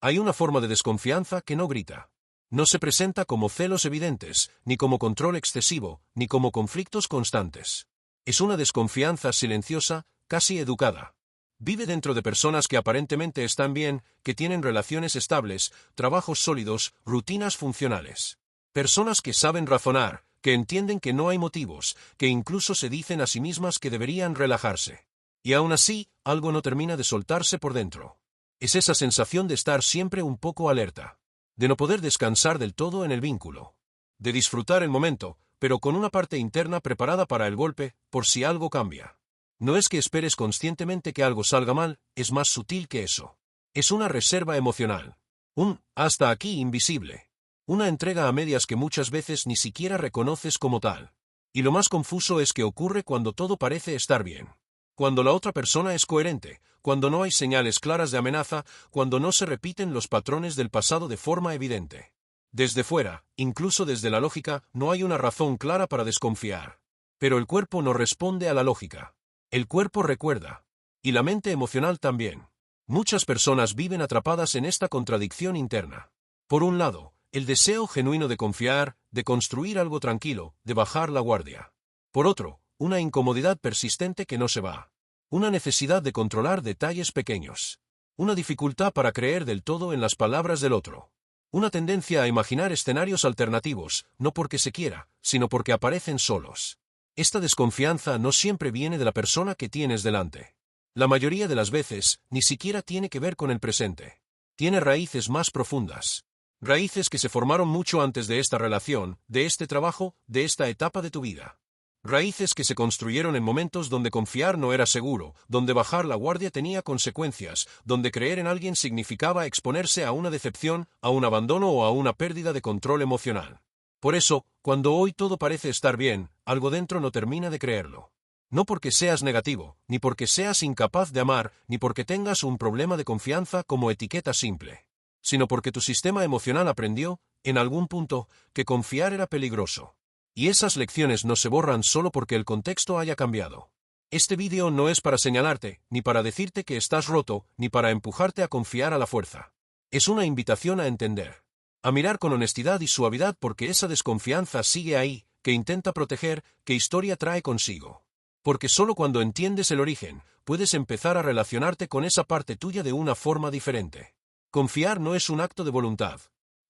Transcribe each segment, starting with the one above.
Hay una forma de desconfianza que no grita. No se presenta como celos evidentes, ni como control excesivo, ni como conflictos constantes. Es una desconfianza silenciosa, casi educada. Vive dentro de personas que aparentemente están bien, que tienen relaciones estables, trabajos sólidos, rutinas funcionales. Personas que saben razonar, que entienden que no hay motivos, que incluso se dicen a sí mismas que deberían relajarse. Y aún así, algo no termina de soltarse por dentro. Es esa sensación de estar siempre un poco alerta. De no poder descansar del todo en el vínculo. De disfrutar el momento, pero con una parte interna preparada para el golpe, por si algo cambia. No es que esperes conscientemente que algo salga mal, es más sutil que eso. Es una reserva emocional. Un hasta aquí invisible. Una entrega a medias que muchas veces ni siquiera reconoces como tal. Y lo más confuso es que ocurre cuando todo parece estar bien. Cuando la otra persona es coherente, cuando no hay señales claras de amenaza, cuando no se repiten los patrones del pasado de forma evidente. Desde fuera, incluso desde la lógica, no hay una razón clara para desconfiar. Pero el cuerpo no responde a la lógica. El cuerpo recuerda. Y la mente emocional también. Muchas personas viven atrapadas en esta contradicción interna. Por un lado, el deseo genuino de confiar, de construir algo tranquilo, de bajar la guardia. Por otro, una incomodidad persistente que no se va. Una necesidad de controlar detalles pequeños. Una dificultad para creer del todo en las palabras del otro. Una tendencia a imaginar escenarios alternativos, no porque se quiera, sino porque aparecen solos. Esta desconfianza no siempre viene de la persona que tienes delante. La mayoría de las veces, ni siquiera tiene que ver con el presente. Tiene raíces más profundas. Raíces que se formaron mucho antes de esta relación, de este trabajo, de esta etapa de tu vida. Raíces que se construyeron en momentos donde confiar no era seguro, donde bajar la guardia tenía consecuencias, donde creer en alguien significaba exponerse a una decepción, a un abandono o a una pérdida de control emocional. Por eso, cuando hoy todo parece estar bien, algo dentro no termina de creerlo. No porque seas negativo, ni porque seas incapaz de amar, ni porque tengas un problema de confianza como etiqueta simple, sino porque tu sistema emocional aprendió, en algún punto, que confiar era peligroso. Y esas lecciones no se borran solo porque el contexto haya cambiado. Este vídeo no es para señalarte, ni para decirte que estás roto, ni para empujarte a confiar a la fuerza. Es una invitación a entender. A mirar con honestidad y suavidad porque esa desconfianza sigue ahí, que intenta proteger, que historia trae consigo. Porque solo cuando entiendes el origen, puedes empezar a relacionarte con esa parte tuya de una forma diferente. Confiar no es un acto de voluntad.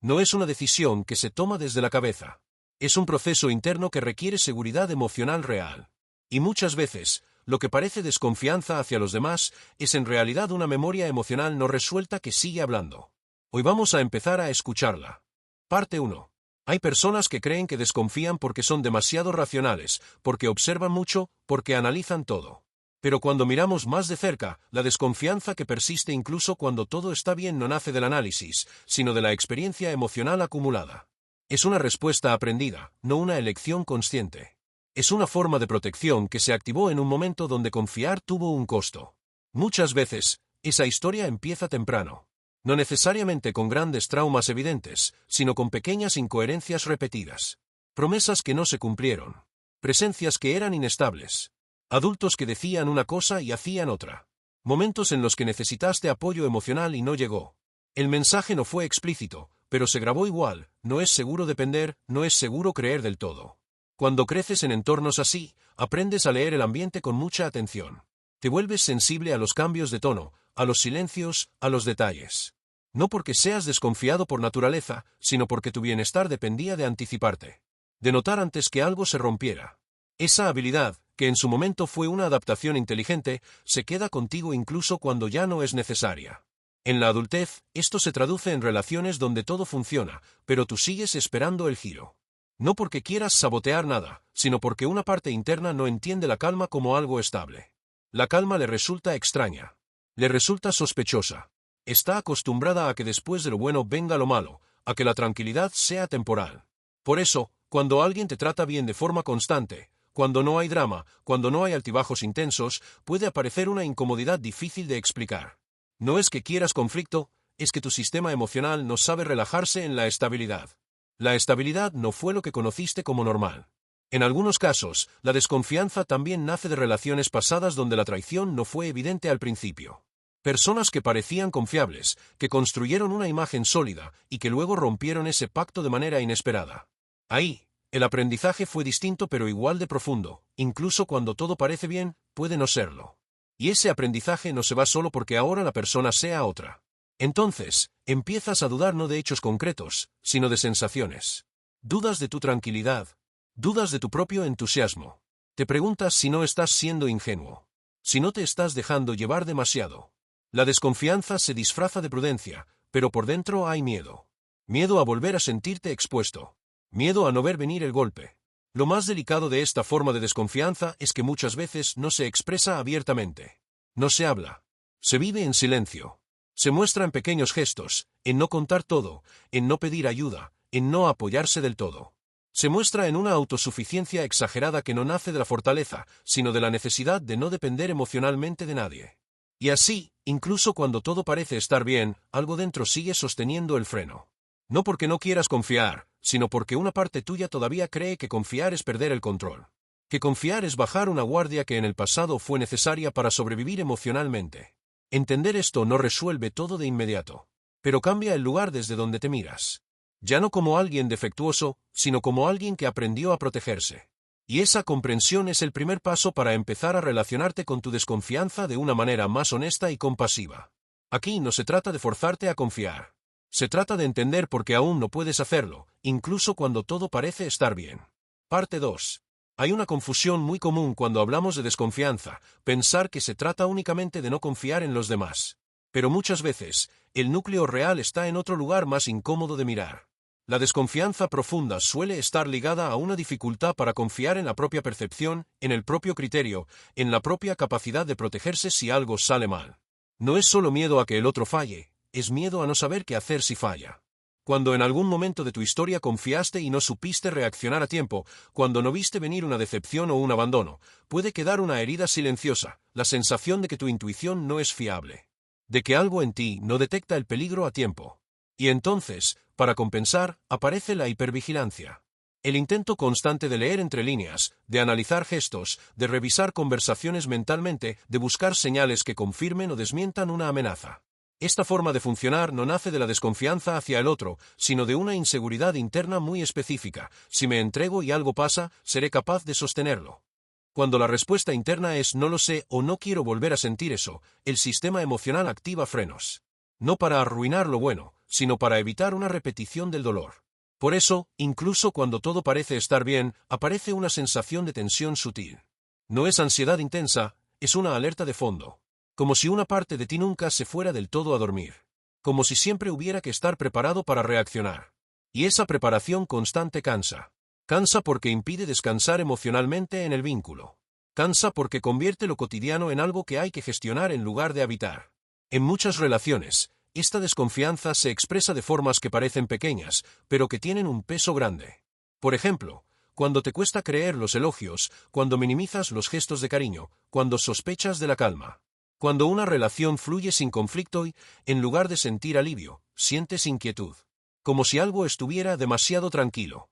No es una decisión que se toma desde la cabeza. Es un proceso interno que requiere seguridad emocional real. Y muchas veces, lo que parece desconfianza hacia los demás, es en realidad una memoria emocional no resuelta que sigue hablando. Hoy vamos a empezar a escucharla. Parte 1. Hay personas que creen que desconfían porque son demasiado racionales, porque observan mucho, porque analizan todo. Pero cuando miramos más de cerca, la desconfianza que persiste incluso cuando todo está bien no nace del análisis, sino de la experiencia emocional acumulada. Es una respuesta aprendida, no una elección consciente. Es una forma de protección que se activó en un momento donde confiar tuvo un costo. Muchas veces, esa historia empieza temprano. No necesariamente con grandes traumas evidentes, sino con pequeñas incoherencias repetidas. Promesas que no se cumplieron. Presencias que eran inestables. Adultos que decían una cosa y hacían otra. Momentos en los que necesitaste apoyo emocional y no llegó. El mensaje no fue explícito, pero se grabó igual. No es seguro depender, no es seguro creer del todo. Cuando creces en entornos así, aprendes a leer el ambiente con mucha atención. Te vuelves sensible a los cambios de tono, a los silencios, a los detalles. No porque seas desconfiado por naturaleza, sino porque tu bienestar dependía de anticiparte. De notar antes que algo se rompiera. Esa habilidad, que en su momento fue una adaptación inteligente, se queda contigo incluso cuando ya no es necesaria. En la adultez, esto se traduce en relaciones donde todo funciona, pero tú sigues esperando el giro. No porque quieras sabotear nada, sino porque una parte interna no entiende la calma como algo estable. La calma le resulta extraña. Le resulta sospechosa. Está acostumbrada a que después de lo bueno venga lo malo, a que la tranquilidad sea temporal. Por eso, cuando alguien te trata bien de forma constante, cuando no hay drama, cuando no hay altibajos intensos, puede aparecer una incomodidad difícil de explicar. No es que quieras conflicto, es que tu sistema emocional no sabe relajarse en la estabilidad. La estabilidad no fue lo que conociste como normal. En algunos casos, la desconfianza también nace de relaciones pasadas donde la traición no fue evidente al principio. Personas que parecían confiables, que construyeron una imagen sólida y que luego rompieron ese pacto de manera inesperada. Ahí, el aprendizaje fue distinto pero igual de profundo, incluso cuando todo parece bien, puede no serlo. Y ese aprendizaje no se va solo porque ahora la persona sea otra. Entonces, empiezas a dudar no de hechos concretos, sino de sensaciones. Dudas de tu tranquilidad. Dudas de tu propio entusiasmo. Te preguntas si no estás siendo ingenuo. Si no te estás dejando llevar demasiado. La desconfianza se disfraza de prudencia, pero por dentro hay miedo. Miedo a volver a sentirte expuesto. Miedo a no ver venir el golpe. Lo más delicado de esta forma de desconfianza es que muchas veces no se expresa abiertamente. No se habla. Se vive en silencio. Se muestra en pequeños gestos, en no contar todo, en no pedir ayuda, en no apoyarse del todo. Se muestra en una autosuficiencia exagerada que no nace de la fortaleza, sino de la necesidad de no depender emocionalmente de nadie. Y así, incluso cuando todo parece estar bien, algo dentro sigue sosteniendo el freno. No porque no quieras confiar, sino porque una parte tuya todavía cree que confiar es perder el control. Que confiar es bajar una guardia que en el pasado fue necesaria para sobrevivir emocionalmente. Entender esto no resuelve todo de inmediato, pero cambia el lugar desde donde te miras. Ya no como alguien defectuoso, sino como alguien que aprendió a protegerse. Y esa comprensión es el primer paso para empezar a relacionarte con tu desconfianza de una manera más honesta y compasiva. Aquí no se trata de forzarte a confiar. Se trata de entender por qué aún no puedes hacerlo, incluso cuando todo parece estar bien. Parte 2. Hay una confusión muy común cuando hablamos de desconfianza, pensar que se trata únicamente de no confiar en los demás. Pero muchas veces, el núcleo real está en otro lugar más incómodo de mirar. La desconfianza profunda suele estar ligada a una dificultad para confiar en la propia percepción, en el propio criterio, en la propia capacidad de protegerse si algo sale mal. No es solo miedo a que el otro falle, es miedo a no saber qué hacer si falla. Cuando en algún momento de tu historia confiaste y no supiste reaccionar a tiempo, cuando no viste venir una decepción o un abandono, puede quedar una herida silenciosa, la sensación de que tu intuición no es fiable. De que algo en ti no detecta el peligro a tiempo. Y entonces, para compensar, aparece la hipervigilancia. El intento constante de leer entre líneas, de analizar gestos, de revisar conversaciones mentalmente, de buscar señales que confirmen o desmientan una amenaza. Esta forma de funcionar no nace de la desconfianza hacia el otro, sino de una inseguridad interna muy específica. Si me entrego y algo pasa, seré capaz de sostenerlo. Cuando la respuesta interna es no lo sé o no quiero volver a sentir eso, el sistema emocional activa frenos. No para arruinar lo bueno, sino para evitar una repetición del dolor. Por eso, incluso cuando todo parece estar bien, aparece una sensación de tensión sutil. No es ansiedad intensa, es una alerta de fondo. Como si una parte de ti nunca se fuera del todo a dormir. Como si siempre hubiera que estar preparado para reaccionar. Y esa preparación constante cansa. Cansa porque impide descansar emocionalmente en el vínculo. Cansa porque convierte lo cotidiano en algo que hay que gestionar en lugar de habitar. En muchas relaciones, esta desconfianza se expresa de formas que parecen pequeñas, pero que tienen un peso grande. Por ejemplo, cuando te cuesta creer los elogios, cuando minimizas los gestos de cariño, cuando sospechas de la calma. Cuando una relación fluye sin conflicto y, en lugar de sentir alivio, sientes inquietud. Como si algo estuviera demasiado tranquilo.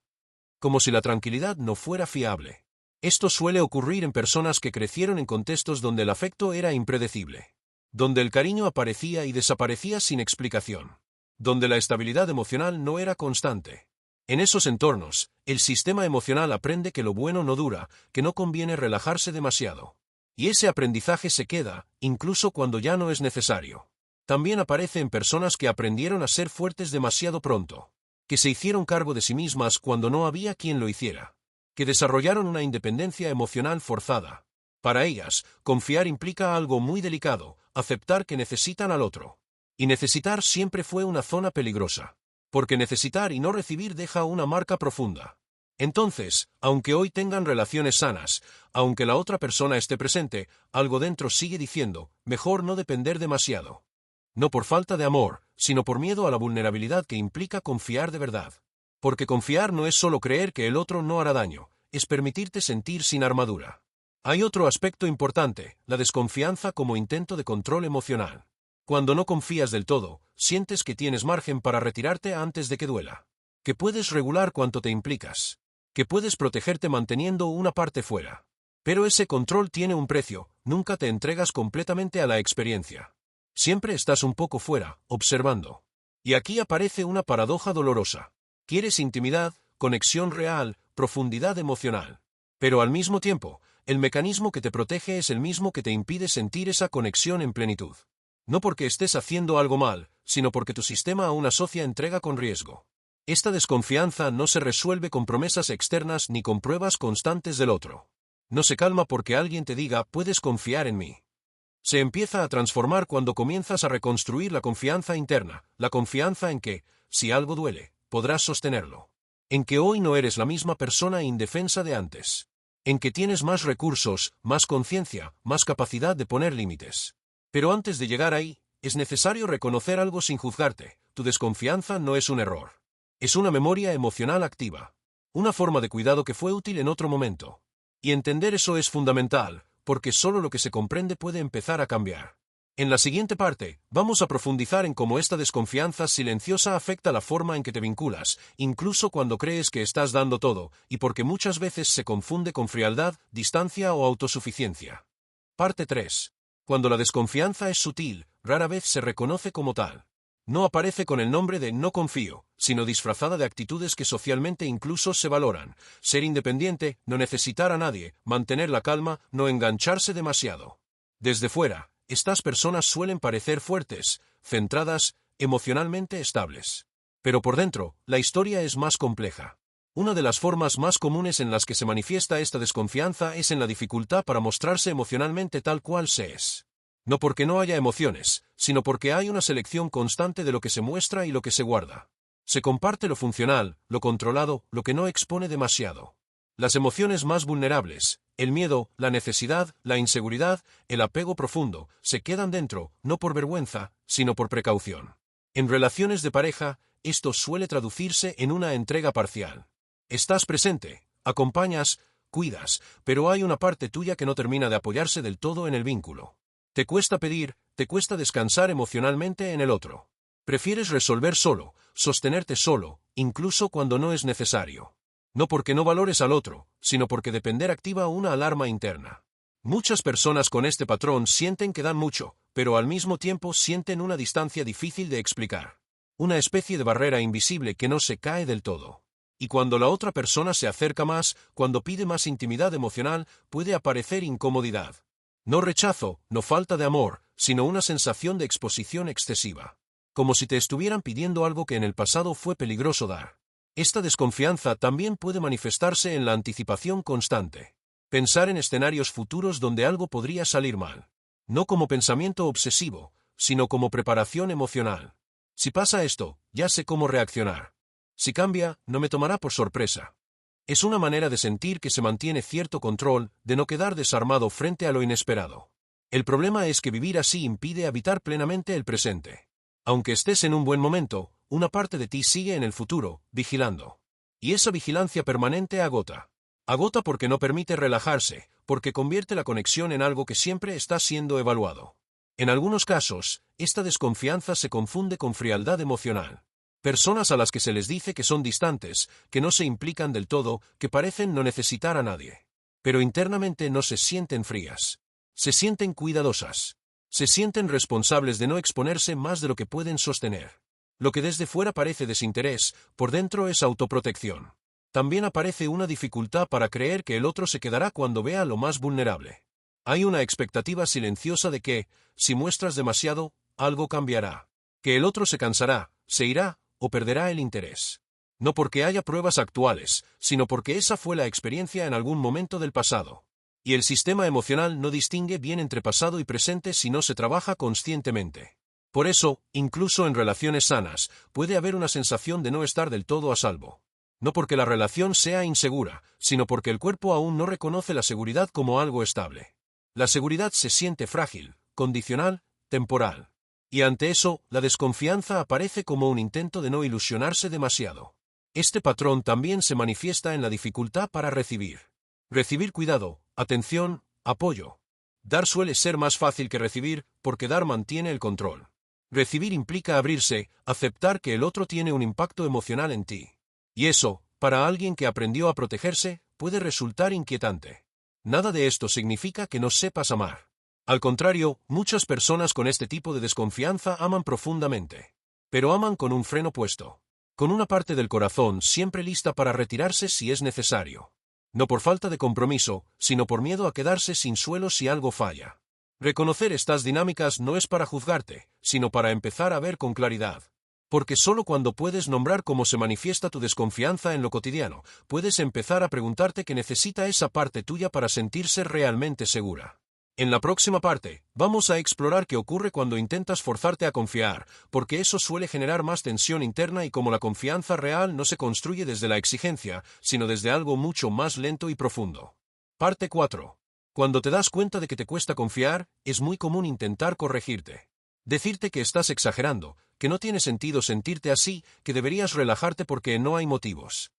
Como si la tranquilidad no fuera fiable. Esto suele ocurrir en personas que crecieron en contextos donde el afecto era impredecible. Donde el cariño aparecía y desaparecía sin explicación. Donde la estabilidad emocional no era constante. En esos entornos, el sistema emocional aprende que lo bueno no dura, que no conviene relajarse demasiado. Y ese aprendizaje se queda, incluso cuando ya no es necesario. También aparece en personas que aprendieron a ser fuertes demasiado pronto. Que se hicieron cargo de sí mismas cuando no había quien lo hiciera. Que desarrollaron una independencia emocional forzada. Para ellas, confiar implica algo muy delicado, aceptar que necesitan al otro. Y necesitar siempre fue una zona peligrosa. Porque necesitar y no recibir deja una marca profunda. Entonces, aunque hoy tengan relaciones sanas, aunque la otra persona esté presente, algo dentro sigue diciendo, mejor no depender demasiado. No por falta de amor, sino por miedo a la vulnerabilidad que implica confiar de verdad. Porque confiar no es solo creer que el otro no hará daño, es permitirte sentir sin armadura. Hay otro aspecto importante, la desconfianza como intento de control emocional. Cuando no confías del todo, sientes que tienes margen para retirarte antes de que duela. Que puedes regular cuánto te implicas. Que puedes protegerte manteniendo una parte fuera. Pero ese control tiene un precio, nunca te entregas completamente a la experiencia. Siempre estás un poco fuera, observando. Y aquí aparece una paradoja dolorosa. Quieres intimidad, conexión real, profundidad emocional. Pero al mismo tiempo, el mecanismo que te protege es el mismo que te impide sentir esa conexión en plenitud. No porque estés haciendo algo mal, sino porque tu sistema aún asocia entrega con riesgo. Esta desconfianza no se resuelve con promesas externas ni con pruebas constantes del otro. No se calma porque alguien te diga, puedes confiar en mí. Se empieza a transformar cuando comienzas a reconstruir la confianza interna, la confianza en que, si algo duele, podrás sostenerlo. En que hoy no eres la misma persona indefensa de antes. En que tienes más recursos, más conciencia, más capacidad de poner límites. Pero antes de llegar ahí, es necesario reconocer algo sin juzgarte. Tu desconfianza no es un error. Es una memoria emocional activa. Una forma de cuidado que fue útil en otro momento. Y entender eso es fundamental, porque solo lo que se comprende puede empezar a cambiar. En la siguiente parte, vamos a profundizar en cómo esta desconfianza silenciosa afecta la forma en que te vinculas, incluso cuando crees que estás dando todo, y porque muchas veces se confunde con frialdad, distancia o autosuficiencia. Parte 3. Cuando la desconfianza es sutil, rara vez se reconoce como tal. No aparece con el nombre de no confío, sino disfrazada de actitudes que socialmente incluso se valoran. Ser independiente, no necesitar a nadie, mantener la calma, no engancharse demasiado. Desde fuera, estas personas suelen parecer fuertes, centradas, emocionalmente estables. Pero por dentro, la historia es más compleja. Una de las formas más comunes en las que se manifiesta esta desconfianza es en la dificultad para mostrarse emocionalmente tal cual se es. No porque no haya emociones, sino porque hay una selección constante de lo que se muestra y lo que se guarda. Se comparte lo funcional, lo controlado, lo que no expone demasiado. Las emociones más vulnerables, el miedo, la necesidad, la inseguridad, el apego profundo, se quedan dentro, no por vergüenza, sino por precaución. En relaciones de pareja, esto suele traducirse en una entrega parcial. Estás presente, acompañas, cuidas, pero hay una parte tuya que no termina de apoyarse del todo en el vínculo. Te cuesta pedir, te cuesta descansar emocionalmente en el otro. Prefieres resolver solo, sostenerte solo, incluso cuando no es necesario. No porque no valores al otro, sino porque depender activa una alarma interna. Muchas personas con este patrón sienten que dan mucho, pero al mismo tiempo sienten una distancia difícil de explicar. Una especie de barrera invisible que no se cae del todo. Y cuando la otra persona se acerca más, cuando pide más intimidad emocional, puede aparecer incomodidad. No rechazo, no falta de amor, sino una sensación de exposición excesiva. Como si te estuvieran pidiendo algo que en el pasado fue peligroso dar. Esta desconfianza también puede manifestarse en la anticipación constante. Pensar en escenarios futuros donde algo podría salir mal. No como pensamiento obsesivo, sino como preparación emocional. Si pasa esto, ya sé cómo reaccionar. Si cambia, no me tomará por sorpresa. Es una manera de sentir que se mantiene cierto control, de no quedar desarmado frente a lo inesperado. El problema es que vivir así impide habitar plenamente el presente. Aunque estés en un buen momento, una parte de ti sigue en el futuro, vigilando. Y esa vigilancia permanente agota. Agota porque no permite relajarse, porque convierte la conexión en algo que siempre está siendo evaluado. En algunos casos, esta desconfianza se confunde con frialdad emocional. Personas a las que se les dice que son distantes, que no se implican del todo, que parecen no necesitar a nadie. Pero internamente no se sienten frías. Se sienten cuidadosas. Se sienten responsables de no exponerse más de lo que pueden sostener. Lo que desde fuera parece desinterés, por dentro es autoprotección. También aparece una dificultad para creer que el otro se quedará cuando vea lo más vulnerable. Hay una expectativa silenciosa de que, si muestras demasiado, algo cambiará. Que el otro se cansará, se irá, o perderá el interés. No porque haya pruebas actuales, sino porque esa fue la experiencia en algún momento del pasado. Y el sistema emocional no distingue bien entre pasado y presente si no se trabaja conscientemente. Por eso, incluso en relaciones sanas, puede haber una sensación de no estar del todo a salvo. No porque la relación sea insegura, sino porque el cuerpo aún no reconoce la seguridad como algo estable. La seguridad se siente frágil, condicional, temporal. Y ante eso, la desconfianza aparece como un intento de no ilusionarse demasiado. Este patrón también se manifiesta en la dificultad para recibir. Recibir cuidado, atención, apoyo. Dar suele ser más fácil que recibir, porque dar mantiene el control. Recibir implica abrirse, aceptar que el otro tiene un impacto emocional en ti. Y eso, para alguien que aprendió a protegerse, puede resultar inquietante. Nada de esto significa que no sepas amar. Al contrario, muchas personas con este tipo de desconfianza aman profundamente. Pero aman con un freno puesto. Con una parte del corazón siempre lista para retirarse si es necesario. No por falta de compromiso, sino por miedo a quedarse sin suelo si algo falla. Reconocer estas dinámicas no es para juzgarte, sino para empezar a ver con claridad. Porque solo cuando puedes nombrar cómo se manifiesta tu desconfianza en lo cotidiano, puedes empezar a preguntarte qué necesita esa parte tuya para sentirse realmente segura. En la próxima parte, vamos a explorar qué ocurre cuando intentas forzarte a confiar, porque eso suele generar más tensión interna y cómo la confianza real no se construye desde la exigencia, sino desde algo mucho más lento y profundo. Parte 4. Cuando te das cuenta de que te cuesta confiar, es muy común intentar corregirte. Decirte que estás exagerando, que no tiene sentido sentirte así, que deberías relajarte porque no hay motivos.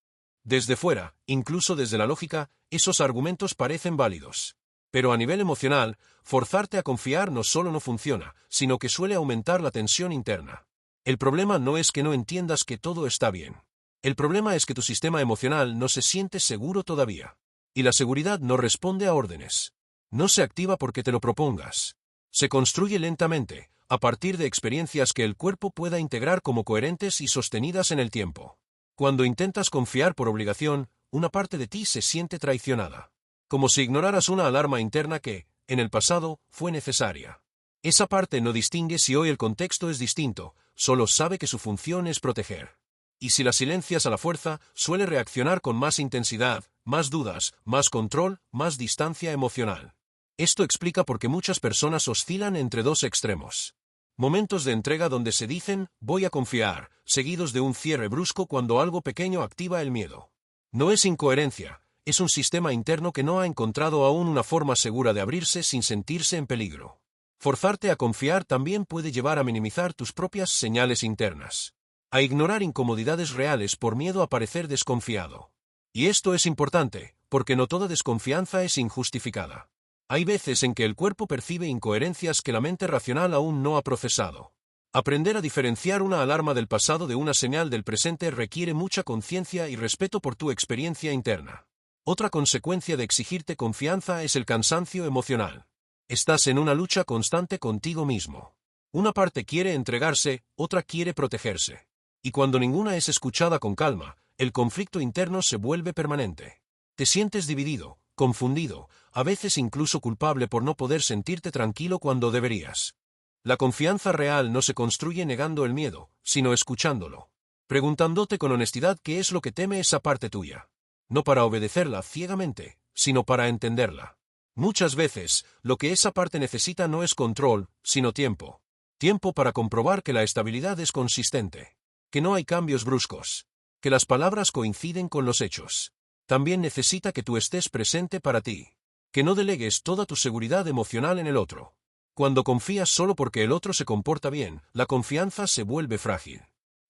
Desde fuera, incluso desde la lógica, esos argumentos parecen válidos. Pero a nivel emocional, forzarte a confiar no solo no funciona, sino que suele aumentar la tensión interna. El problema no es que no entiendas que todo está bien. El problema es que tu sistema emocional no se siente seguro todavía. Y la seguridad no responde a órdenes. No se activa porque te lo propongas. Se construye lentamente, a partir de experiencias que el cuerpo pueda integrar como coherentes y sostenidas en el tiempo. Cuando intentas confiar por obligación, una parte de ti se siente traicionada. Como si ignoraras una alarma interna que, en el pasado, fue necesaria. Esa parte no distingue si hoy el contexto es distinto, solo sabe que su función es proteger. Y si la silencias a la fuerza, suele reaccionar con más intensidad, más dudas, más control, más distancia emocional. Esto explica por qué muchas personas oscilan entre dos extremos. Momentos de entrega donde se dicen, voy a confiar, seguidos de un cierre brusco cuando algo pequeño activa el miedo. No es incoherencia. Es un sistema interno que no ha encontrado aún una forma segura de abrirse sin sentirse en peligro. Forzarte a confiar también puede llevar a minimizar tus propias señales internas, a ignorar incomodidades reales por miedo a parecer desconfiado. Y esto es importante, porque no toda desconfianza es injustificada. Hay veces en que el cuerpo percibe incoherencias que la mente racional aún no ha procesado. Aprender a diferenciar una alarma del pasado de una señal del presente requiere mucha conciencia y respeto por tu experiencia interna. Otra consecuencia de exigirte confianza es el cansancio emocional. Estás en una lucha constante contigo mismo. Una parte quiere entregarse, otra quiere protegerse. Y cuando ninguna es escuchada con calma, el conflicto interno se vuelve permanente. Te sientes dividido, confundido, a veces incluso culpable por no poder sentirte tranquilo cuando deberías. La confianza real no se construye negando el miedo, sino escuchándolo. Preguntándote con honestidad qué es lo que teme esa parte tuya. No para obedecerla ciegamente, sino para entenderla. Muchas veces, lo que esa parte necesita no es control, sino tiempo. Tiempo para comprobar que la estabilidad es consistente. Que no hay cambios bruscos. Que las palabras coinciden con los hechos. También necesita que tú estés presente para ti. Que no delegues toda tu seguridad emocional en el otro. Cuando confías solo porque el otro se comporta bien, la confianza se vuelve frágil.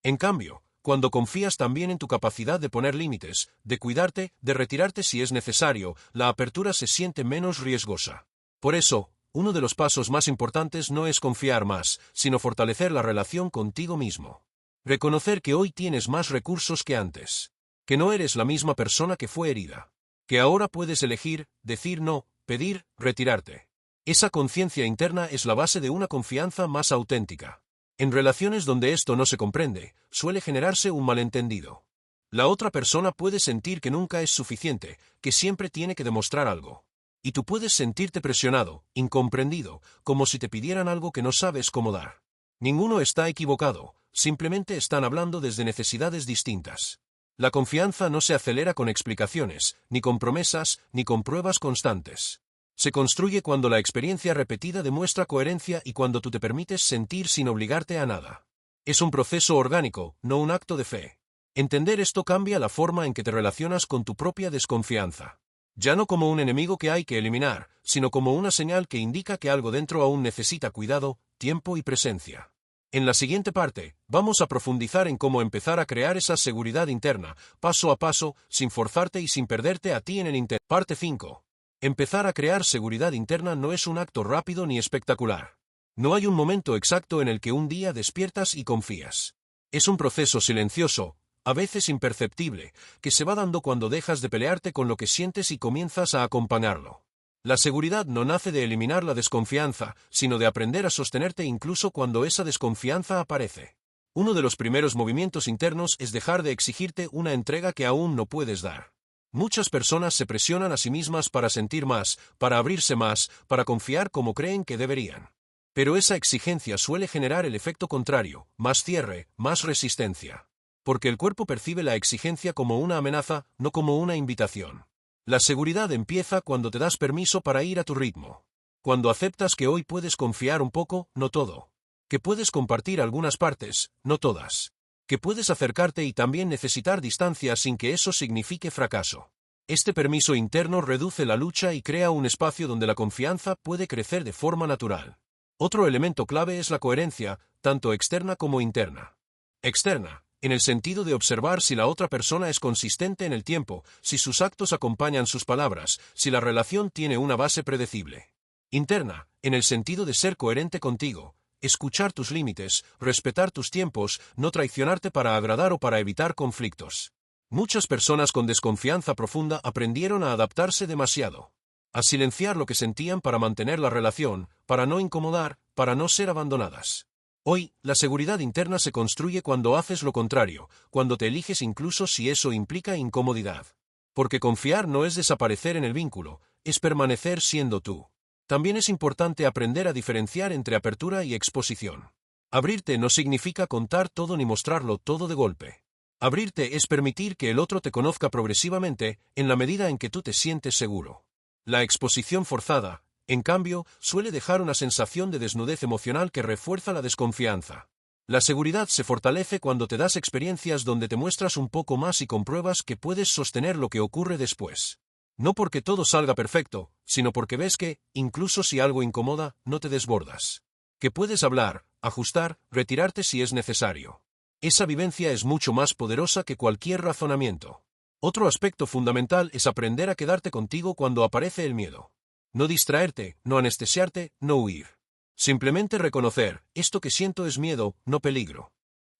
En cambio, cuando confías también en tu capacidad de poner límites, de cuidarte, de retirarte si es necesario, la apertura se siente menos riesgosa. Por eso, uno de los pasos más importantes no es confiar más, sino fortalecer la relación contigo mismo. Reconocer que hoy tienes más recursos que antes. Que no eres la misma persona que fue herida. Que ahora puedes elegir, decir no, pedir, retirarte. Esa conciencia interna es la base de una confianza más auténtica. En relaciones donde esto no se comprende, suele generarse un malentendido. La otra persona puede sentir que nunca es suficiente, que siempre tiene que demostrar algo. Y tú puedes sentirte presionado, incomprendido, como si te pidieran algo que no sabes cómo dar. Ninguno está equivocado, simplemente están hablando desde necesidades distintas. La confianza no se acelera con explicaciones, ni con promesas, ni con pruebas constantes. Se construye cuando la experiencia repetida demuestra coherencia y cuando tú te permites sentir sin obligarte a nada. Es un proceso orgánico, no un acto de fe. Entender esto cambia la forma en que te relacionas con tu propia desconfianza. Ya no como un enemigo que hay que eliminar, sino como una señal que indica que algo dentro aún necesita cuidado, tiempo y presencia. En la siguiente parte, vamos a profundizar en cómo empezar a crear esa seguridad interna, paso a paso, sin forzarte y sin perderte a ti en el interior. Parte 5. Empezar a crear seguridad interna no es un acto rápido ni espectacular. No hay un momento exacto en el que un día despiertas y confías. Es un proceso silencioso, a veces imperceptible, que se va dando cuando dejas de pelearte con lo que sientes y comienzas a acompañarlo. La seguridad no nace de eliminar la desconfianza, sino de aprender a sostenerte incluso cuando esa desconfianza aparece. Uno de los primeros movimientos internos es dejar de exigirte una entrega que aún no puedes dar. Muchas personas se presionan a sí mismas para sentir más, para abrirse más, para confiar como creen que deberían. Pero esa exigencia suele generar el efecto contrario, más cierre, más resistencia. Porque el cuerpo percibe la exigencia como una amenaza, no como una invitación. La seguridad empieza cuando te das permiso para ir a tu ritmo. Cuando aceptas que hoy puedes confiar un poco, no todo. Que puedes compartir algunas partes, no todas. Que puedes acercarte y también necesitar distancia sin que eso signifique fracaso. Este permiso interno reduce la lucha y crea un espacio donde la confianza puede crecer de forma natural. Otro elemento clave es la coherencia, tanto externa como interna. Externa, en el sentido de observar si la otra persona es consistente en el tiempo, si sus actos acompañan sus palabras, si la relación tiene una base predecible. Interna, en el sentido de ser coherente contigo, escuchar tus límites, respetar tus tiempos, no traicionarte para agradar o para evitar conflictos. Muchas personas con desconfianza profunda aprendieron a adaptarse demasiado. A silenciar lo que sentían para mantener la relación, para no incomodar, para no ser abandonadas. Hoy, la seguridad interna se construye cuando haces lo contrario, cuando te eliges incluso si eso implica incomodidad. Porque confiar no es desaparecer en el vínculo, es permanecer siendo tú. También es importante aprender a diferenciar entre apertura y exposición. Abrirte no significa contar todo ni mostrarlo todo de golpe. Abrirte es permitir que el otro te conozca progresivamente, en la medida en que tú te sientes seguro. La exposición forzada, en cambio, suele dejar una sensación de desnudez emocional que refuerza la desconfianza. La seguridad se fortalece cuando te das experiencias donde te muestras un poco más y compruebas que puedes sostener lo que ocurre después. No porque todo salga perfecto, sino porque ves que, incluso si algo incomoda, no te desbordas. Que puedes hablar, ajustar, retirarte si es necesario. Esa vivencia es mucho más poderosa que cualquier razonamiento. Otro aspecto fundamental es aprender a quedarte contigo cuando aparece el miedo. No distraerte, no anestesiarte, no huir. Simplemente reconocer, esto que siento es miedo, no peligro.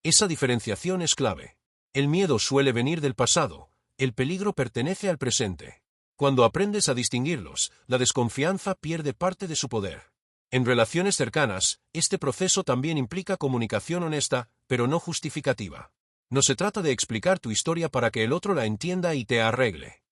Esa diferenciación es clave. El miedo suele venir del pasado, el peligro pertenece al presente. Cuando aprendes a distinguirlos, la desconfianza pierde parte de su poder. En relaciones cercanas, este proceso también implica comunicación honesta, pero no justificativa. No se trata de explicar tu historia para que el otro la entienda y te arregle.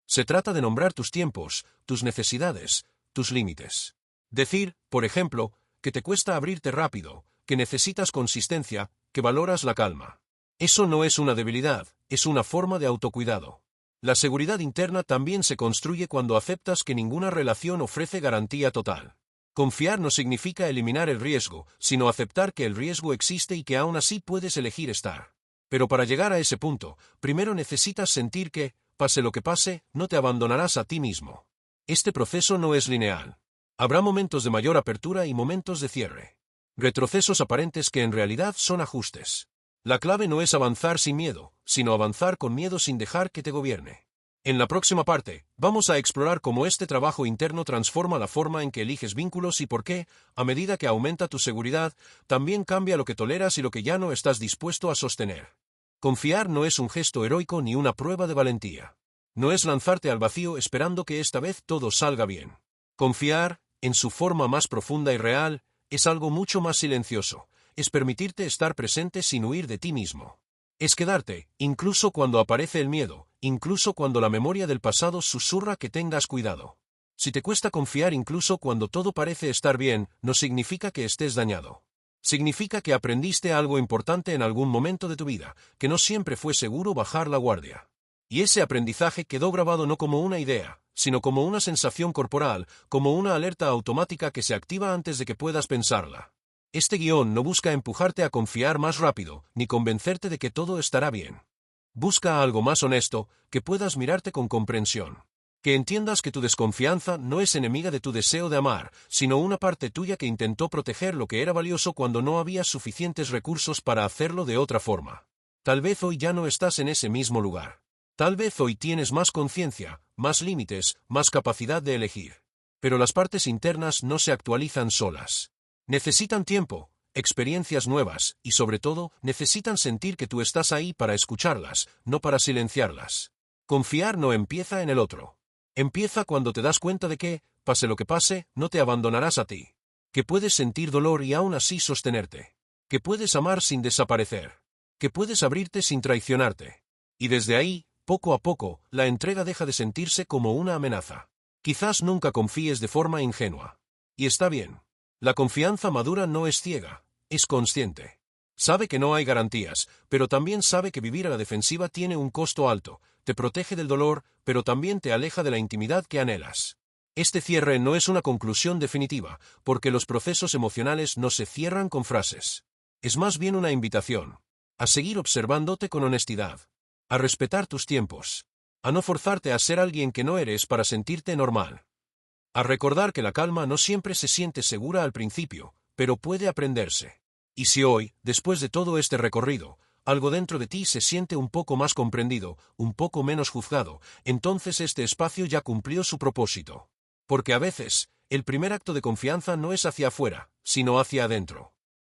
Se trata de nombrar tus tiempos, tus necesidades, tus límites. Decir, por ejemplo, que te cuesta abrirte rápido, que necesitas consistencia, que valoras la calma. Eso no es una debilidad, es una forma de autocuidado. La seguridad interna también se construye cuando aceptas que ninguna relación ofrece garantía total. Confiar no significa eliminar el riesgo, sino aceptar que el riesgo existe y que aún así puedes elegir estar. Pero para llegar a ese punto, primero necesitas sentir que, pase lo que pase, no te abandonarás a ti mismo. Este proceso no es lineal. Habrá momentos de mayor apertura y momentos de cierre. Retrocesos aparentes que en realidad son ajustes. La clave no es avanzar sin miedo, sino avanzar con miedo sin dejar que te gobierne. En la próxima parte, vamos a explorar cómo este trabajo interno transforma la forma en que eliges vínculos y por qué, a medida que aumenta tu seguridad, también cambia lo que toleras y lo que ya no estás dispuesto a sostener. Confiar no es un gesto heroico ni una prueba de valentía. No es lanzarte al vacío esperando que esta vez todo salga bien. Confiar, en su forma más profunda y real, es algo mucho más silencioso. Es permitirte estar presente sin huir de ti mismo. Es quedarte, incluso cuando aparece el miedo, incluso cuando la memoria del pasado susurra que tengas cuidado. Si te cuesta confiar incluso cuando todo parece estar bien, no significa que estés dañado. Significa que aprendiste algo importante en algún momento de tu vida, que no siempre fue seguro bajar la guardia. Y ese aprendizaje quedó grabado no como una idea, sino como una sensación corporal, como una alerta automática que se activa antes de que puedas pensarla. Este guión no busca empujarte a confiar más rápido, ni convencerte de que todo estará bien. Busca algo más honesto, que puedas mirarte con comprensión. Que entiendas que tu desconfianza no es enemiga de tu deseo de amar, sino una parte tuya que intentó proteger lo que era valioso cuando no había suficientes recursos para hacerlo de otra forma. Tal vez hoy ya no estás en ese mismo lugar. Tal vez hoy tienes más conciencia, más límites, más capacidad de elegir. Pero las partes internas no se actualizan solas. Necesitan tiempo, experiencias nuevas, y sobre todo, necesitan sentir que tú estás ahí para escucharlas, no para silenciarlas. Confiar no empieza en el otro. Empieza cuando te das cuenta de que, pase lo que pase, no te abandonarás a ti. Que puedes sentir dolor y aún así sostenerte. Que puedes amar sin desaparecer. Que puedes abrirte sin traicionarte. Y desde ahí, poco a poco, la entrega deja de sentirse como una amenaza. Quizás nunca confíes de forma ingenua. Y está bien. La confianza madura no es ciega, es consciente. Sabe que no hay garantías, pero también sabe que vivir a la defensiva tiene un costo alto, te protege del dolor, pero también te aleja de la intimidad que anhelas. Este cierre no es una conclusión definitiva, porque los procesos emocionales no se cierran con frases. Es más bien una invitación. A seguir observándote con honestidad. A respetar tus tiempos. A no forzarte a ser alguien que no eres para sentirte normal. A recordar que la calma no siempre se siente segura al principio, pero puede aprenderse. Y si hoy, después de todo este recorrido, algo dentro de ti se siente un poco más comprendido, un poco menos juzgado, entonces este espacio ya cumplió su propósito. Porque a veces, el primer acto de confianza no es hacia afuera, sino hacia adentro.